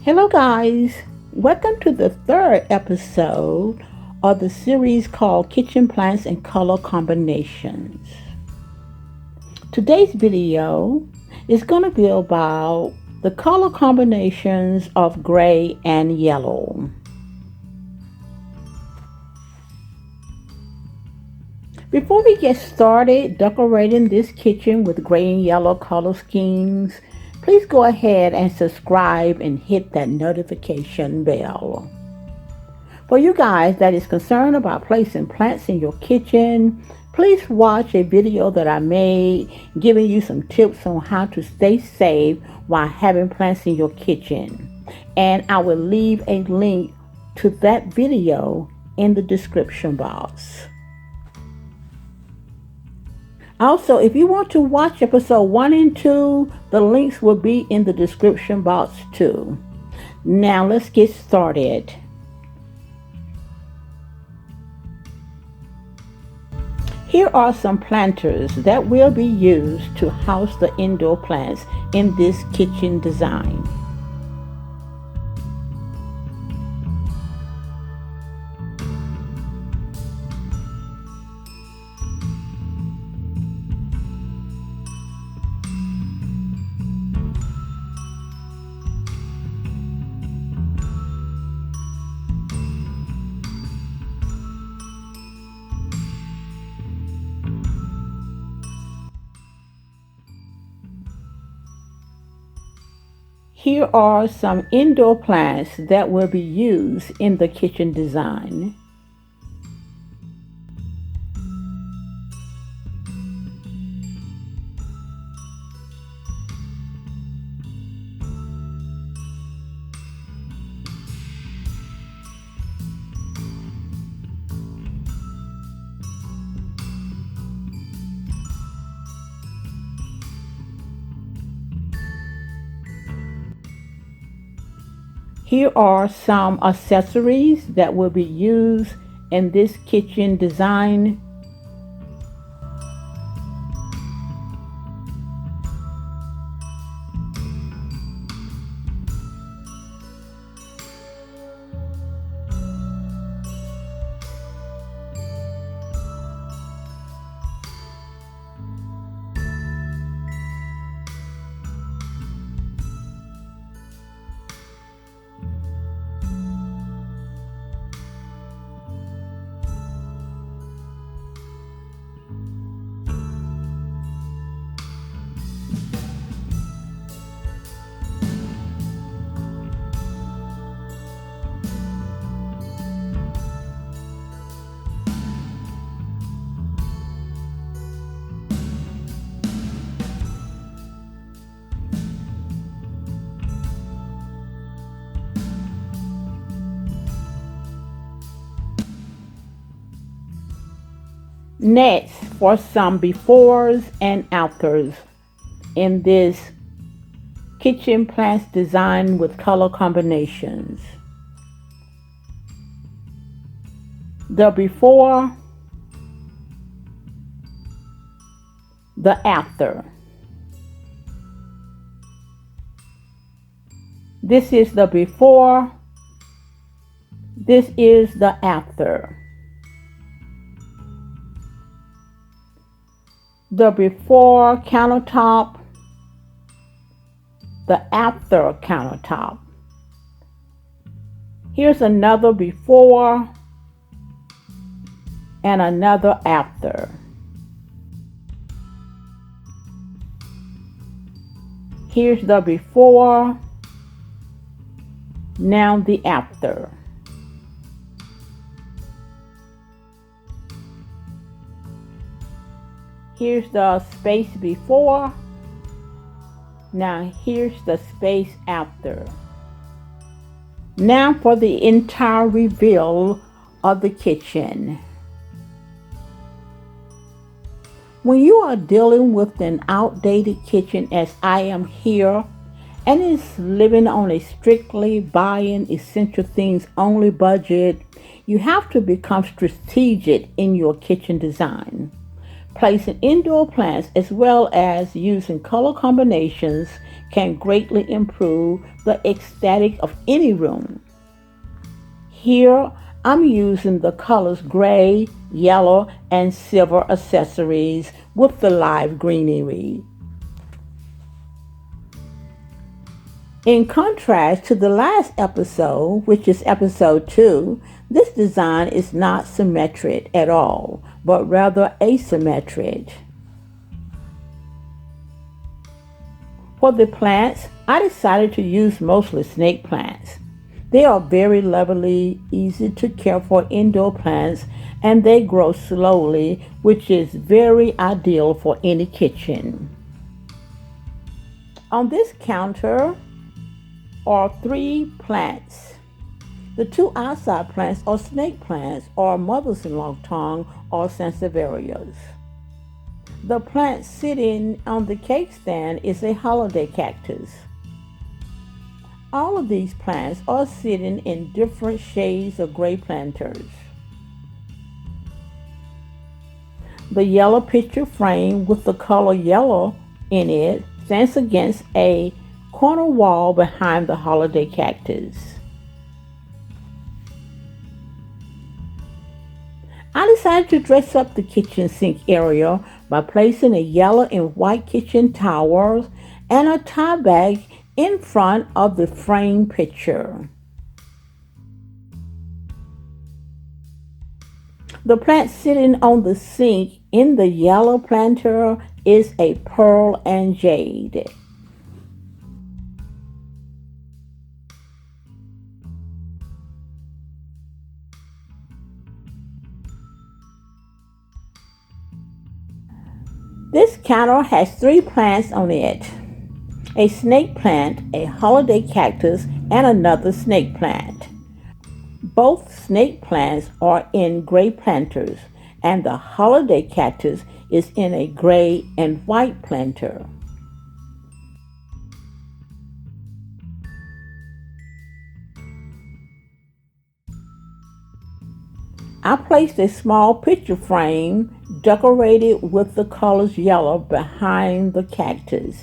Hello, guys. Welcome to the third episode of the series called Kitchen Plants and Color Combinations. Today's video is going to be about the color combinations of gray and yellow. Before we get started decorating this kitchen with gray and yellow color schemes, please go ahead and subscribe and hit that notification bell. For you guys that is concerned about placing plants in your kitchen, please watch a video that I made giving you some tips on how to stay safe while having plants in your kitchen. And I will leave a link to that video in the description box. Also, if you want to watch episode 1 and 2, the links will be in the description box too. Now let's get started. Here are some planters that will be used to house the indoor plants in this kitchen design. Here are some indoor plants that will be used in the kitchen design. Here are some accessories that will be used in this kitchen design. Next, for some befores and afters in this kitchen plants design with color combinations. The before, the after. This is the before, this is the after. The before countertop, the after countertop. Here's another before and another after. Here's the before, now the after. Here's the space before, now here's the space after. Now for the entire reveal of the kitchen. When you are dealing with an outdated kitchen as I am here, and is living on a strictly buying essential things only budget, you have to become strategic in your kitchen design. Placing indoor plants as well as using color combinations can greatly improve the aesthetic of any room. Here, I'm using the colors gray, yellow, and silver accessories with the live greenery. In contrast to the last episode, which is episode 2, this design is not symmetric at all, but rather asymmetric. For the plants, I decided to use mostly snake plants. They are very lovely, easy to care for indoor plants, and they grow slowly, which is very ideal for any kitchen. On this counter are 3 plants. The 2 outside plants are snake plants or mother's-in-law tongue or sansevierias. The plant sitting on the cake stand is a holiday cactus. All of these plants are sitting in different shades of gray planters. The yellow picture frame with the color yellow in it stands against a corner wall behind the holiday cactus. I decided to dress up the kitchen sink area by placing a yellow and white kitchen towel and a tie bag in front of the frame picture. The plant sitting on the sink in the yellow planter is a pearl and jade. This counter has 3 plants on it: a snake plant, a holiday cactus, and another snake plant. Both snake plants are in gray planters, and the holiday cactus is in a gray and white planter. I placed a small picture frame decorated with the colors yellow behind the cactus.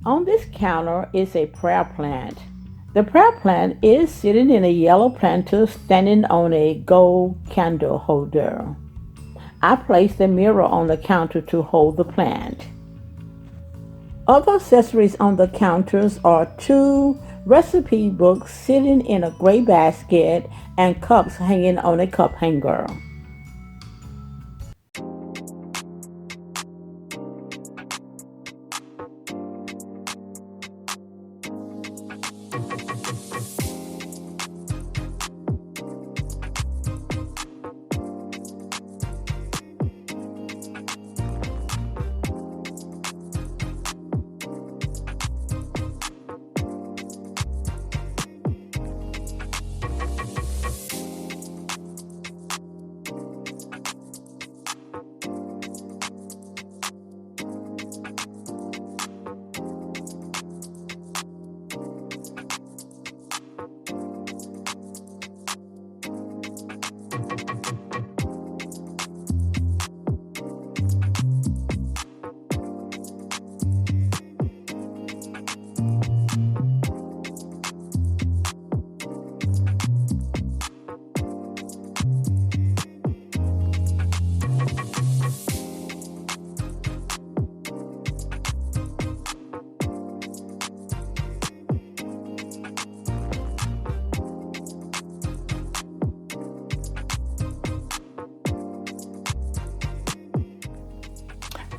On this counter is a prayer plant. The prayer plant is sitting in a yellow planter standing on a gold candle holder. I placed a mirror on the counter to hold the plant. Other accessories on the counters are 2 recipe books sitting in a gray basket and cups hanging on a cup hanger.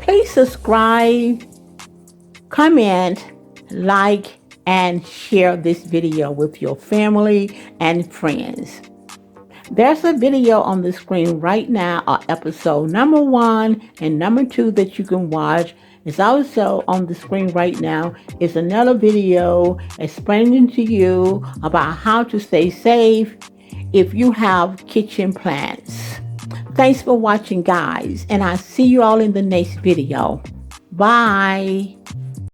Please subscribe, comment, like, and share this video with your family and friends. There's a video on the screen right now, episode number 1 and number 2 that you can watch. It's also on the screen right now is another video explaining to you about how to stay safe if you have kitchen plants. Thanks for watching, guys, and I'll see you all in the next video. Bye.